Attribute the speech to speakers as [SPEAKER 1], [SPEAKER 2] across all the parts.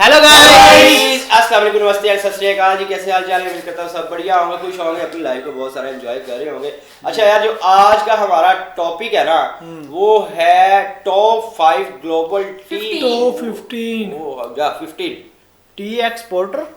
[SPEAKER 1] Hello guys, अस्सलाम वालेकुम, नमस्ते एंड सत श्री अकाल जी। कैसे हाल चाल है? उम्मीद करता हूँ सब बढ़िया होंगे, खुश होंगे, अपनी लाइफ को बहुत सारा एंजॉय कर रहे होंगे। अच्छा यार, जो आज का हमारा टॉपिक है ना, वो है टॉप 5 ग्लोबल टी।
[SPEAKER 2] टॉप 15
[SPEAKER 1] वो 15
[SPEAKER 2] T exporter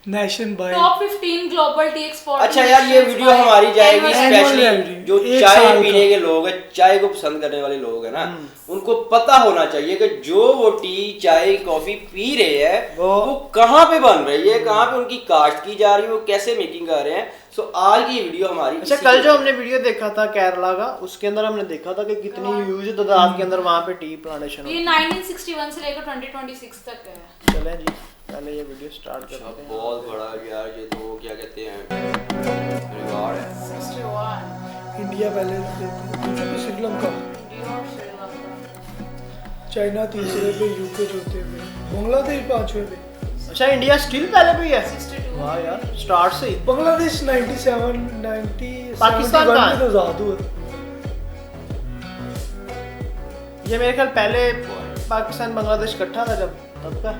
[SPEAKER 2] nation by
[SPEAKER 3] top 15 global T export.
[SPEAKER 1] अच्छा यार, ये वीडियो हमारी जाएगी स्पेशली
[SPEAKER 2] Annual
[SPEAKER 1] जो
[SPEAKER 2] एक
[SPEAKER 1] चाय
[SPEAKER 2] साल
[SPEAKER 1] पीने
[SPEAKER 2] का।
[SPEAKER 1] के लोग हैं, चाय को पसंद करने वाले लोग हैं ना, उनको पता होना चाहिए कि जो वो टी चाय कॉफी पी रहे हैं वो कहाँ पे बन रही है, कहाँ पे उनकी काश्त की जा रही है, वो कैसे मेकिंग कर रहे हैं। सो आज की वीडियो हमारी
[SPEAKER 4] अच्छा, कल जो हमने वीडियो देखा था केरला का, उसके अंदर हमने देखा था कि कितनी ह्यूज तादाद के अंदर वहाँ पे टी प्लांटेशन
[SPEAKER 3] ये 1961 से लेकर 2026 तक है।
[SPEAKER 4] चलें जी, पहले ये वीडियो स्टार्ट करते हैं।
[SPEAKER 1] बहुत बड़ा यार, ये तो क्या कहते हैं, रिकॉर्ड है।
[SPEAKER 3] 61
[SPEAKER 2] इंडिया पहले दूसरे पे श्रीलंका,
[SPEAKER 3] इंडिया और श्रीलंका।
[SPEAKER 2] चाइना तीसरे पे, यूके चौथे पे, बांग्लादेश पांचवे पे।
[SPEAKER 4] अच्छा, इंडिया स्टिल पहले पे ही है।
[SPEAKER 3] 62
[SPEAKER 4] वाह यार, स्टार्ट से ही।
[SPEAKER 2] बांग्लादेश 97 90
[SPEAKER 4] पाकिस्तान
[SPEAKER 2] 71
[SPEAKER 4] कहाँ
[SPEAKER 2] में
[SPEAKER 4] है?
[SPEAKER 2] तो आज़ाद हुआ।
[SPEAKER 4] ये मेरे ख्याल पहले पाकिस्तान बांग्लादेश इकट्ठा था जब, तब का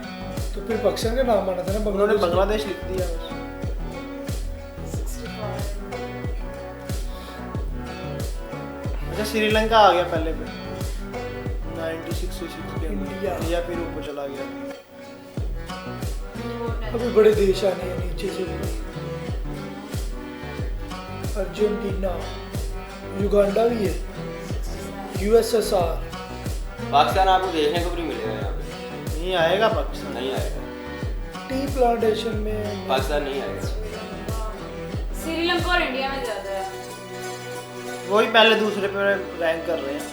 [SPEAKER 2] तो फिर पाकिस्तान का नाम आना था ना
[SPEAKER 4] उन्होंने
[SPEAKER 2] बांग्लादेश।
[SPEAKER 4] बांग्लादेश लिख दिया बस।
[SPEAKER 3] 65
[SPEAKER 4] अच्छा, श्रीलंका आ गया पहले पे 1966 के अंदर। इंडिया फिर ऊपर चला गया।
[SPEAKER 2] अभी बड़े देश आने हैं नीचे से भी। अर्जेंटीना, युगांडा भी है, यूएसएसआर।
[SPEAKER 1] पाकिस्तान आपको देखने को भी नहीं मिलेगा यहाँ पे,
[SPEAKER 4] नहीं आएगा पाकिस्तान।
[SPEAKER 1] नहीं आएगा
[SPEAKER 2] टी प्लांटेशन में
[SPEAKER 1] पाकिस्तान, नहीं आएगा।
[SPEAKER 3] श्रीलंका और इंडिया में ज्यादा है।
[SPEAKER 4] वही पहले दूसरे पे रैंक कर रहे हैं।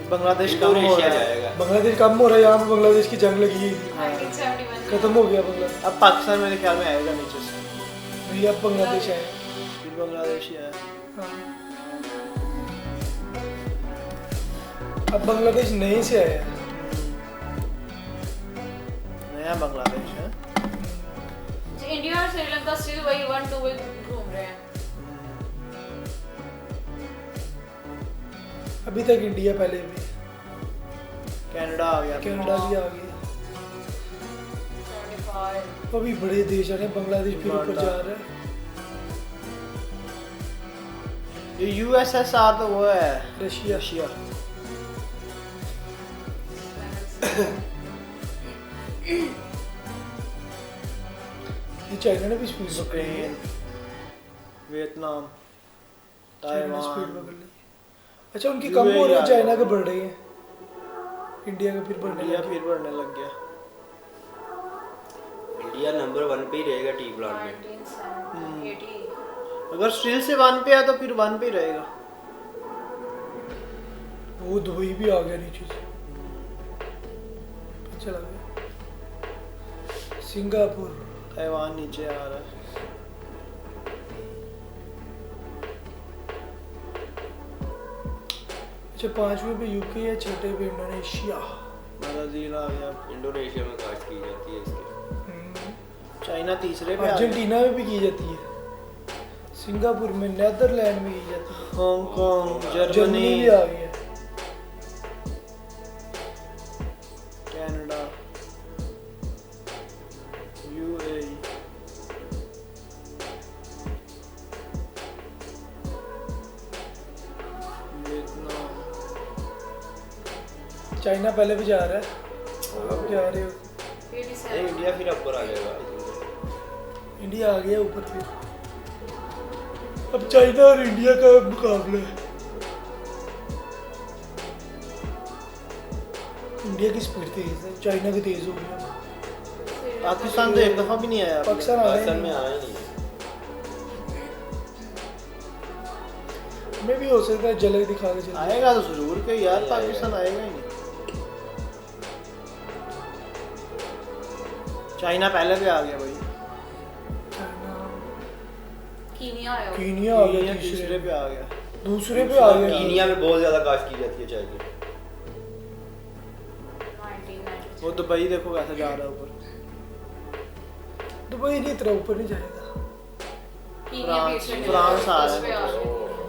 [SPEAKER 4] बांग्लादेश कम हो
[SPEAKER 1] इंडोनेशिया
[SPEAKER 4] रहा है।
[SPEAKER 1] जाएगा।
[SPEAKER 2] बांग्लादेश कम हो रहा है। यहाँ पे बांग्लादेश की जंग लगी है,
[SPEAKER 3] 1971
[SPEAKER 2] खत्म हो गया बांग्लादेश।
[SPEAKER 4] अब पाकिस्तान मेरे ख्याल में आएगा नीचे से,
[SPEAKER 2] नहीं, अब बांग्लादेश है।
[SPEAKER 4] फिर बांग्लादेश ही है।
[SPEAKER 2] अब बांग्लादेश नए से आया है।
[SPEAKER 4] नया बांग्लादेश है।
[SPEAKER 3] इंडिया और श्रीलंका स्टिल वही 1-2 में घूम रहे हैं।
[SPEAKER 2] अभी तक इंडिया पहले भी,
[SPEAKER 4] कनाडा आ गया।
[SPEAKER 2] कनाडा भी आ गया।
[SPEAKER 3] 75
[SPEAKER 2] अभी बड़े देश आ रहे हैं, बांग्लादेश फिर ऊपर जा रहा है।
[SPEAKER 4] ये यूएसएसआर तो वो है,
[SPEAKER 2] रशिया, ये चाइना ने भी स्पीड पकड़ी है।
[SPEAKER 4] Ukraine, Vietnam,
[SPEAKER 2] China speed
[SPEAKER 4] Taiwan.
[SPEAKER 2] पकड़ ली। अच्छा, उनकी कम हो रही है, चाइना के बढ़ रही है, इंडिया का फिर बढ़ने
[SPEAKER 4] इंडिया
[SPEAKER 2] लगी।
[SPEAKER 4] फिर बढ़ने लग गया।
[SPEAKER 1] इंडिया नंबर 1 पे ही रहेगा टी प्लांट में।
[SPEAKER 3] 1980
[SPEAKER 4] अगर स्टिल से 1 पे है तो फिर 1 पे ही रहेगा।
[SPEAKER 2] वो दुबई भी आ गया नीचे से, चला गया। सिंगापुर,
[SPEAKER 4] ताइवान नीचे आ रहा है।
[SPEAKER 2] अच्छा, पांचवे पे यूके है, छठे पे इंडोनेशिया।
[SPEAKER 4] ब्राजील आ गया।
[SPEAKER 1] इंडोनेशिया में काश्त की जाती है इसकी।
[SPEAKER 4] चाइना तीसरे पे आ गया।
[SPEAKER 2] अर्जेंटीना में भी की जाती है, सिंगापुर में, नेदरलैंड में की जाती है,
[SPEAKER 4] हांगकांग,
[SPEAKER 2] जर्मनी
[SPEAKER 4] जर्मनी,
[SPEAKER 2] भी आ गया।
[SPEAKER 4] Canada, UAE, Vietnam.
[SPEAKER 2] चाइना पहले भी जा रहा है, अब जा रहे हो।
[SPEAKER 3] 87
[SPEAKER 1] इंडिया फिर ऊपर आ जाएगा।
[SPEAKER 2] इंडिया आ गया ऊपर फिर। अब चाइना और इंडिया का मुकाबला है। इंडिया की स्पीड तेज है, चाइना की तेज हो गया।
[SPEAKER 4] पाकिस्तान तो एक दफा भी नहीं आया।
[SPEAKER 2] पाकिस्तान आ
[SPEAKER 1] पाकिस्तान में
[SPEAKER 2] गया
[SPEAKER 1] आया ही नहीं।
[SPEAKER 2] में भी हो सकता है, झलक दिखा के चले।
[SPEAKER 4] आएगा तो जरूर के यार,
[SPEAKER 1] नहीं
[SPEAKER 4] पाकिस्तान आएगा ही नहीं। चाइना पहले पे आ गया भाई।
[SPEAKER 2] चाइना,
[SPEAKER 3] कीनिया आया होगा।
[SPEAKER 2] कीनिया आ गया,
[SPEAKER 4] तीसरे पे आ गया।
[SPEAKER 2] दूसरे पे आ गया।
[SPEAKER 1] कीनिया में बहुत ज्यादा काश्त की जाती है चाय की।
[SPEAKER 3] 1992
[SPEAKER 4] वो दुबई देखो कैसे जा रहा है ऊपर।
[SPEAKER 2] दुबई नहीं, इतना ऊपर नहीं जाएगा।
[SPEAKER 3] कीनिया भी
[SPEAKER 4] फ्रांस-
[SPEAKER 3] इसमें
[SPEAKER 4] फ्रांस आ
[SPEAKER 3] फर्स्ट
[SPEAKER 4] रहा है।
[SPEAKER 3] पे आ गया।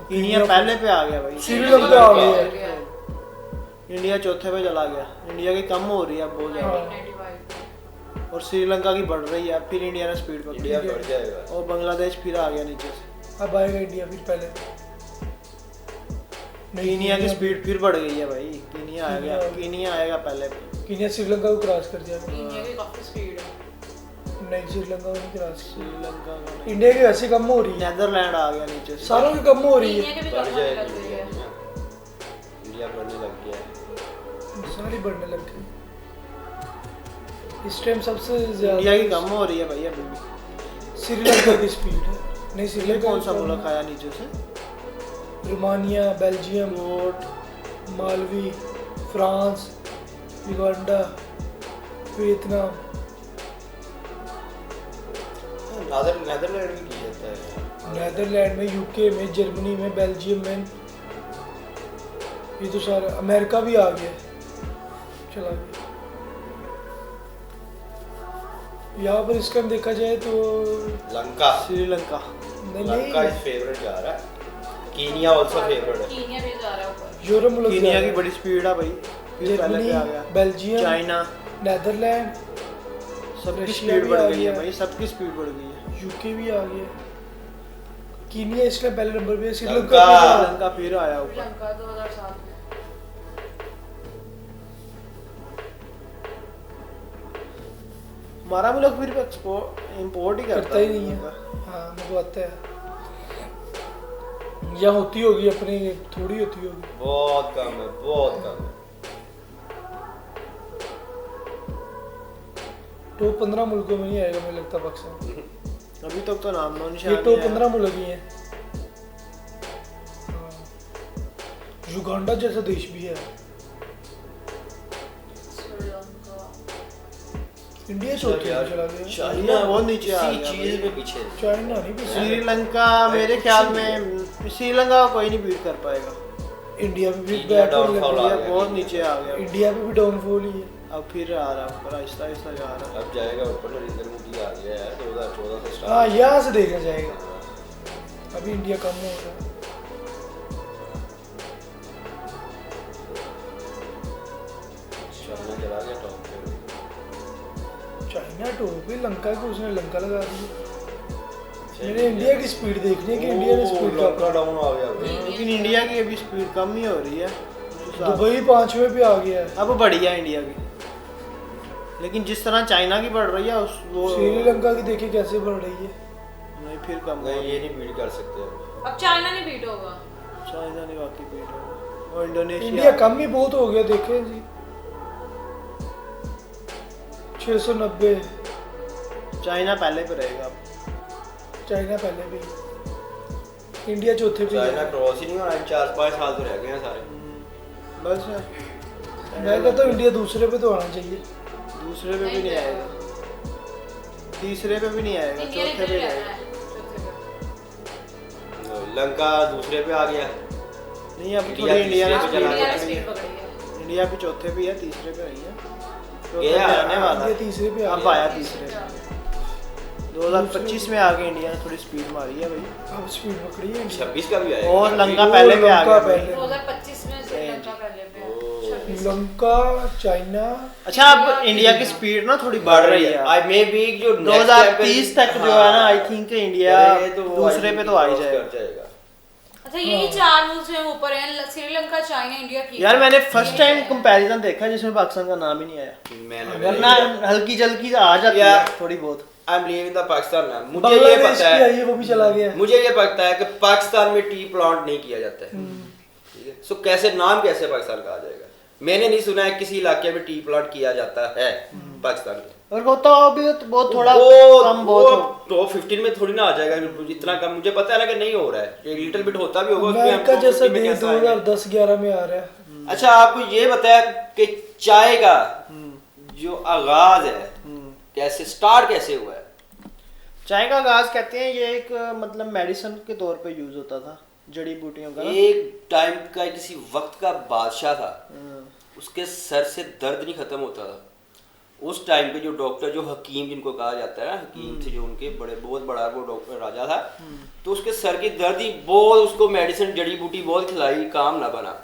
[SPEAKER 4] कीनिया पहले पे आ गया भाई।
[SPEAKER 2] श्रीलंका आ गया।
[SPEAKER 4] इंडिया चौथे पे चला गया। इंडिया की कम हो रही है बहुत ज़्यादा
[SPEAKER 3] 1995
[SPEAKER 4] और श्रीलंका की बढ़ रही है। फिर इंडिया ने स्पीड पकड़ी
[SPEAKER 1] इंडिया बढ़ जाएगा।
[SPEAKER 4] और बांग्लादेश फिर आ गया नीचे से।
[SPEAKER 2] अब आएगा इंडिया फिर पहले।
[SPEAKER 4] कीनिया की स्पीड फिर बढ़ गई है भाई। कीनिया आ गया, कीनिया आएगा पहले पे।
[SPEAKER 2] कीनिया श्रीलंका को क्रॉस कर जाएगा।
[SPEAKER 3] इंडिया की काफी स्पीड है।
[SPEAKER 2] नहीं श्रीलंका को नहीं क्रॉस।
[SPEAKER 4] श्रीलंका का नहीं।
[SPEAKER 2] इंडिया की वैसे कम हो रही है,
[SPEAKER 4] नेदरलैंड आ गया नीचे से।
[SPEAKER 2] सारों की कम हो रही
[SPEAKER 3] इंडिया
[SPEAKER 2] है,
[SPEAKER 3] के भी
[SPEAKER 1] बढ़
[SPEAKER 3] कम होने
[SPEAKER 1] जाएगी
[SPEAKER 3] लग गई है।
[SPEAKER 1] इंडिया बढ़ने लग गया है।
[SPEAKER 2] सारी बढ़ने लग गई। इस टाइम सबसे
[SPEAKER 4] इंडिया
[SPEAKER 2] ज्यादा
[SPEAKER 4] की कम हो रही है भाई अभी भी।
[SPEAKER 2] श्रीलंका की स्पीड है। नहीं
[SPEAKER 4] ये
[SPEAKER 2] श्रीलंका
[SPEAKER 4] कौन सा मुल्क आया नीचे से?
[SPEAKER 2] Romania, Belgium, Malvi, France, Uganda, Vietnam.
[SPEAKER 1] Netherland में किया जाता है।
[SPEAKER 2] नेदरलैंड में, यूके में, जर्मनी में, बेल्जियम में, ये तो सारा। अमेरिका भी आ गया, चला गया। यहाँ पर इसका देखा जाए तो
[SPEAKER 1] लंका
[SPEAKER 4] श्रीलंका।
[SPEAKER 1] लंका इज फेवरेट जा रहा है। कीनिया आल्सो फेवरेट है।
[SPEAKER 3] कीनिया भी जा रहा है ऊपर।
[SPEAKER 2] यूरोप मुल्क
[SPEAKER 4] कीनिया की बड़ी स्पीड है भाई। फिर पहले
[SPEAKER 2] जर्मनी,
[SPEAKER 4] पे आ गया
[SPEAKER 2] बेल्जियम,
[SPEAKER 4] चाइना।
[SPEAKER 2] नेदरलैंड,
[SPEAKER 4] सबकी
[SPEAKER 2] रशिया
[SPEAKER 4] स्पीड
[SPEAKER 2] भी
[SPEAKER 4] बढ़
[SPEAKER 2] आ
[SPEAKER 4] गई है
[SPEAKER 2] गया।
[SPEAKER 4] भाई। सबकी स्पीड बढ़ गई है।
[SPEAKER 2] यूके भी आ गया। कीनिया इसका पहले नंबर पे है, श्रीलंका
[SPEAKER 1] लंका।
[SPEAKER 2] पे है।
[SPEAKER 4] श्रीलंका फिर आया ऊपर।
[SPEAKER 3] श्रीलंका 2007 में।
[SPEAKER 4] हमारा मुल्क फिर एक्सपोर्ट इंपोर्ट ही
[SPEAKER 2] करता ही नहीं है। हाँ मुझे आता है। यहाँ होती होगी अपनी, थोड़ी होती होगी।
[SPEAKER 1] बहुत कम है, बहुत कम है।
[SPEAKER 2] टॉप 15 मुल्कों में नहीं आएगा मुझे लगता पाकिस्तान।
[SPEAKER 4] अभी तक तो नाम नो निशान
[SPEAKER 2] ये टॉप
[SPEAKER 4] नहीं है।
[SPEAKER 2] 15 मुल्क ही हैं। हाँ। युगांडा जैसा देश भी है।
[SPEAKER 3] श्रीलंका।
[SPEAKER 2] इंडिया चौथी में चला गया।
[SPEAKER 4] चाइना बहुत नीचे आ
[SPEAKER 1] इसी
[SPEAKER 4] गया
[SPEAKER 1] चीज
[SPEAKER 4] भाई।
[SPEAKER 1] में पीछे है।
[SPEAKER 2] चाइना नहीं पीछे।
[SPEAKER 4] श्रीलंका मेरे ख्याल में श्रीलंका को कोई नहीं बीट कर पाएगा।
[SPEAKER 2] इंडिया में भी
[SPEAKER 1] इंडिया
[SPEAKER 2] बैक होने
[SPEAKER 1] downfall
[SPEAKER 2] लग
[SPEAKER 1] आ
[SPEAKER 2] गया।
[SPEAKER 1] गया।
[SPEAKER 4] बहुत नीचे आ गया।
[SPEAKER 2] इंडिया में भी डाउनफॉल ही है।
[SPEAKER 4] अब फिर आ रहा है ऊपर, आहिस्ता आहिस्ता जा रहा है।
[SPEAKER 1] अब जाएगा ऊपर। नरेंद्र मोदी आ गया है 2014 से
[SPEAKER 2] हाँ
[SPEAKER 1] स्टार्ट।
[SPEAKER 2] यहाँ से देखा जाएगा। अभी इंडिया कम हो रहा है।
[SPEAKER 1] चाइना चला गया टॉप पे।
[SPEAKER 2] चाइना टॉप पे, लंका को उसने लंका लगा दी। मैंने इंडिया की स्पीड देखनी है कि इंडिया ने स्पीड
[SPEAKER 1] लंका
[SPEAKER 2] कम।
[SPEAKER 1] डाउन आ गया भाई।
[SPEAKER 4] लेकिन इंडिया की अभी स्पीड कम ही हो रही है।
[SPEAKER 2] दुबई 5वें पे आ गया है।
[SPEAKER 4] अब बढ़ी है इंडिया की। लेकिन जिस तरह चाइना की बढ़ रही है उस वो
[SPEAKER 2] श्रीलंका की देखिए कैसे बढ़ रही है।
[SPEAKER 4] नहीं फिर कम
[SPEAKER 1] नहीं
[SPEAKER 4] हो।
[SPEAKER 1] ये नहीं बीट कर सकते अब।
[SPEAKER 3] अब चाइना नहीं बीट होगा।
[SPEAKER 4] चाइना नहीं वाकई बीट होगा। और इंडोनेशिया
[SPEAKER 2] इंडिया कम ही बहुत हो गया, देखे जी 690।
[SPEAKER 4] चाइना पहले पे रहेगा अब।
[SPEAKER 2] चाइना पहले भी, इंडिया चौथे पे
[SPEAKER 1] चाइना
[SPEAKER 2] है।
[SPEAKER 1] क्रॉस ही नहीं हो रहा है। 4-5 साल तो रह गए हैं सारे।
[SPEAKER 4] बस
[SPEAKER 2] मैं कहता हूँ इंडिया दूसरे पे तो आना चाहिए।
[SPEAKER 4] दूसरे पे भी नहीं आएगा, तीसरे पे भी नहीं आएगा,
[SPEAKER 3] इंडिया
[SPEAKER 4] चौथे पे
[SPEAKER 3] रहना
[SPEAKER 4] जाएगा।
[SPEAKER 3] है चौथे पे।
[SPEAKER 1] लंका दूसरे पे आ गया।
[SPEAKER 4] नहीं अब
[SPEAKER 1] इंडिया
[SPEAKER 4] थोड़ी इंडिया ने
[SPEAKER 1] तीसरे पे
[SPEAKER 4] स्पीड
[SPEAKER 1] चला
[SPEAKER 3] इंडिया ने
[SPEAKER 4] पकड़ी
[SPEAKER 3] स्पीड
[SPEAKER 4] है।
[SPEAKER 3] पकड़ी है।
[SPEAKER 4] इंडिया भी चौथे पे है, तीसरे पे नहीं है, चौथे
[SPEAKER 1] गया,
[SPEAKER 4] पे आने वाला
[SPEAKER 2] इंडिया
[SPEAKER 4] है।
[SPEAKER 2] तीसरे पे आ
[SPEAKER 4] अब
[SPEAKER 2] गया।
[SPEAKER 4] आया तीसरे पे। 2025 में आके इंडिया ने थोड़ी स्पीड मारी है भाई।
[SPEAKER 2] अब स्पीड पकड़ी है इंडिया।
[SPEAKER 1] 26 का भी आएगा।
[SPEAKER 4] और लंका पहले पे आ
[SPEAKER 2] लंका
[SPEAKER 4] गया।
[SPEAKER 2] पहले।
[SPEAKER 3] 2025 में श्रीलंका पहले पे है। 26
[SPEAKER 2] लंका, चाइना।
[SPEAKER 4] अच्छा अब इंडिया की स्पीड ना थोड़ी बढ़ रही है।
[SPEAKER 1] आई मे बी जो
[SPEAKER 4] 2030 तक जो है ना आई थिंक इंडिया दूसरे पे तो आ ही जाएगा।
[SPEAKER 3] अच्छा यही चार मुल्क हैं ऊपर हैं, श्रीलंका, चाइना, इंडिया की।
[SPEAKER 4] यार मैंने फर्स्ट टाइम कंपैरिजन देखा जिसमें पाकिस्तान का नाम ही नहीं आया, वरना हल्की जल्की आ जाती है
[SPEAKER 1] यार,
[SPEAKER 4] थोड़ी बहुत।
[SPEAKER 1] I am leaving the Pakistan now. मुझे ये
[SPEAKER 2] बांग्लादेश
[SPEAKER 1] पता
[SPEAKER 2] की
[SPEAKER 1] है,
[SPEAKER 2] आई है, वो भी चला गया।
[SPEAKER 1] मुझे ये पता है कि पाकिस्तान में टी प्लांट नहीं किया जाता है। ठीक है, सो कैसे नाम कैसे पाकिस्तान का आ जाएगा? मैंने नहीं सुना है किसी इलाके में टी प्लांट किया जाता है पाकिस्तान में।
[SPEAKER 4] और होता हो भी तो बहुत थोड़ा
[SPEAKER 1] वो
[SPEAKER 4] कम बहुत हो।
[SPEAKER 1] टॉप 15 में थोड़ी ना आ जाएगा इतना कम। मुझे पता है ना कि नहीं हो रहा है, एक लिटिल बिट होता भी होगा। उसमें हम
[SPEAKER 2] अमेरिका
[SPEAKER 1] top
[SPEAKER 2] जैसा
[SPEAKER 1] 50 में
[SPEAKER 2] देश
[SPEAKER 1] कैसे आएंगे?
[SPEAKER 2] 2010-11 में आ रहा है।
[SPEAKER 1] अच्छा आपको ये बताया कि चाय का जो आगाज है कैसे स्टार्ट कैसे हुआ है?
[SPEAKER 4] चाय का आगाज कहते हैं ये एक मतलब मेडिसिन के तौर पे यूज होता था, जड़ी बूटियों का ना।
[SPEAKER 1] एक टाइम का किसी वक्त का बादशाह था, उसके सर से दर्द नहीं खत्म होता था। उस टाइम पे जो डॉक्टर, जो हकीम जिनको कहा जाता है ना, हकीम थे जो उनके बड़े बहुत बड़ा वो डॉक्टर राजा था, तो उसके सर की दर्द ही बहुत, उसको मेडिसिन जड़ी बूटी बहुत खिलाई, काम ना बना।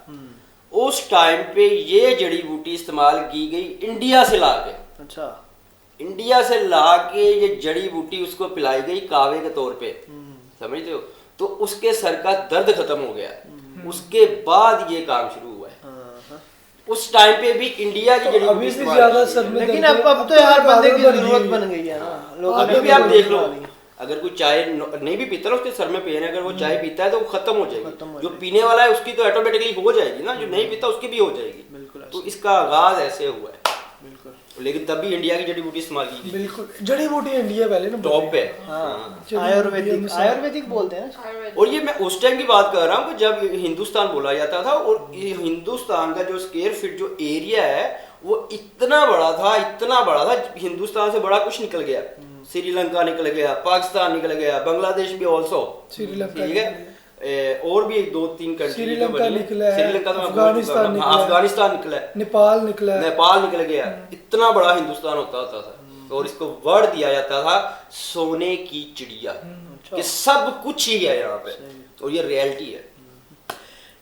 [SPEAKER 1] उस टाइम पे ये जड़ी बूटी इस्तेमाल की गई इंडिया से ला के।
[SPEAKER 4] अच्छा।
[SPEAKER 1] इंडिया से ला के ये जड़ी बूटी उसको पिलाई गई कावे के तौर पे, समझते हो? तो उसके सर का दर्द खत्म हो गया, उसके बाद ये काम शुरू हुआ है। उस टाइम पे भी इंडिया की जड़ी बूटी इस्तेमाल
[SPEAKER 2] ज्यादा सर में
[SPEAKER 4] लेकिन अब तो यार बंदे की जरूरत बन गई है ना, लोगों
[SPEAKER 1] अभी
[SPEAKER 4] ने
[SPEAKER 1] भी आप देख लो, अगर कोई चाय नहीं भी पीता ना उसके सर में पेन है, अगर वो चाय पीता है तो वो खत्म हो जाएगी। जो पीने वाला है उसकी तो ऑटोमेटिकली हो जाएगी ना, जो नहीं पीता उसकी भी हो जाएगी।
[SPEAKER 4] बिल्कुल
[SPEAKER 1] तो इसका आगाज ऐसे हुआ है।
[SPEAKER 4] बिल्कुल।
[SPEAKER 1] लेकिन तब भी इंडिया की जड़ी बूटी इस्तेमाल की गई।
[SPEAKER 2] बिल्कुल जड़ी बूटी इंडिया पहले ना
[SPEAKER 1] टॉप पे।
[SPEAKER 4] आयुर्वेदिक बोलते हैं ना।
[SPEAKER 1] और ये मैं उस टाइम की बात कर रहा हूँ कि जब हिंदुस्तान बोला जाता था, और ये हिंदुस्तान का जो स्क्वायर फीट जो एरिया है वो इतना बड़ा था, इतना बड़ा था, हिंदुस्तान से बड़ा कुछ निकल गया। श्रीलंका निकल गया, पाकिस्तान निकल गया, बांग्लादेश भी ऑल्सो,
[SPEAKER 2] श्रीलंका
[SPEAKER 1] ठीक है, और भी 2-3 कंट्री
[SPEAKER 2] श्रीलंका निकला है,
[SPEAKER 1] श्रीलंका तो
[SPEAKER 2] अफगानिस्तान निकला है,
[SPEAKER 1] अफगानिस्तान निकला है,
[SPEAKER 2] नेपाल निकला है,
[SPEAKER 1] नेपाल निकल गया। इतना बड़ा हिंदुस्तान होता था, और इसको वर्ड दिया जाता था सोने की चिड़िया, कि सब कुछ ही है यहाँ पे, और ये रियलिटी है।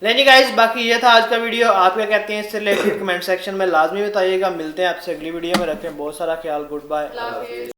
[SPEAKER 4] नहीं जी गाइस, बाकी ये था आज का वीडियो। आप क्या कहते हैं इससे रिलेटेड कमेंट सेक्शन में लाजमी बताइएगा। मिलते हैं आपसे अगली वीडियो में, रखें बहुत सारा ख्याल, गुड बाय।